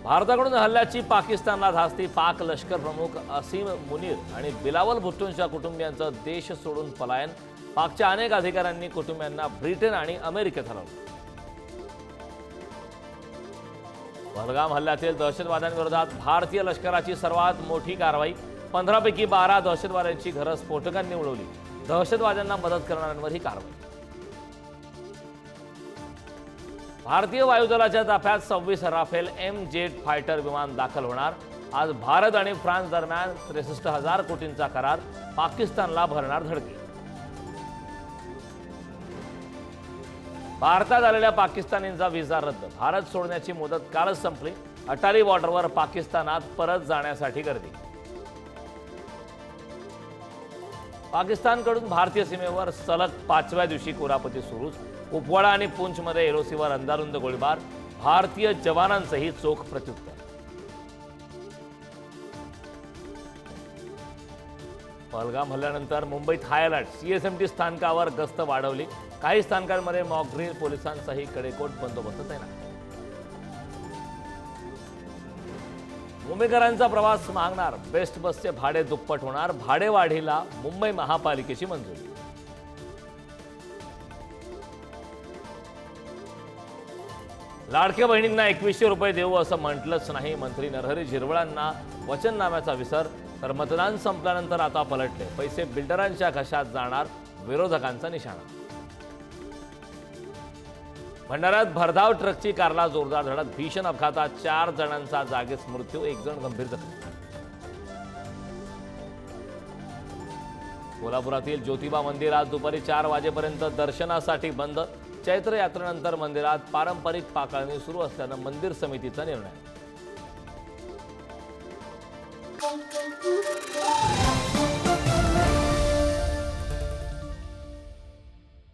भारताकडून हल्ल्याची पाकिस्तानला धास्ती। पाक लष्कर प्रमुख असीम मुनीर आणि बिलावल भुट्टोंच्या कुटुंबियांचं देश सोडून पलायन। पाकच्या अनेक अधिकाऱ्यांनी कुटुंबियांना ब्रिटन आणि अमेरिकेत हलवलं। पहलगाम हल्ल्यातील दहशतवाद्यांविरोधात भारतीय लष्कराची सर्वात मोठी कारवाई। 15 पैकी 12 दहशतवाद्यांची घरं स्फोटकांनी उडवली। दहशतवाद्यांना मदत करणाऱ्यांवर ही कारवाई। भारतीय वायुदलाच्या ताफ्यात 26 राफेल एम-जेट फायटर विमान दाखल होणार। आज भारत आणि फ्रान्स दरम्यान 63,000 कोटींचा करार। पाकिस्तानला भरणार धडकी। भारतात आलेल्या पाकिस्तानींचा व्हिसा रद्द। भारत सोडण्याची मुदत कालच संपली। अटारी बॉर्डरवर पाकिस्तानात परत जाण्यासाठी गर्दी। पाकिस्तानकडून भारतीय सीमेवर सलग 5व्या दिवशी कुरापती सुरूच। कुपवाडा आणि पुंछमध्ये एलओसीवर अंदाधुंद गोळीबार। भारतीय जवानांचंही चोख प्रत्युत्तर। पहलगाम हल्ल्यानंतर मुंबईत हाय अलर्ट। सीएसएमटी स्थानकावर गस्त वाढवली। काही स्थानकांमध्ये मॉक ड्रिल, पोलिसांचाही कडेकोट बंदोबस्त तैनात। मुंबईकरांचा प्रवास मागणार। बेस्ट बसचे भाडे दुप्पट होणार। भाडेवाढीला मुंबई महापालिकेची मंजुरी। लाडक्या बहिणींना 2100 रुपये देऊ असं म्हटलंच नाही। मंत्री नरहरी झिरवळांना वचननाम्याचा विसर। तर मतदान संपल्यानंतर आता पलटले। पैसे बिल्डरांच्या घशात जाणार, विरोधकांचा निशाणा। भंडाऱ्यात भरधाव ट्रकची कारला जोरदार धडक। भीषण अपघातात 4 जणांचा जागीच मृत्यू, 1 जण गंभीर जखमी। कोल्हापुरातील ज्योतिबा मंदिर आज दुपारी 4 वाजेपर्यंत दर्शनासाठी बंद। चैत्र यात्रेनंतर मंदिरात पारंपरिक पाकळणी सुरू असल्यानं मंदिर समितीचा निर्णय।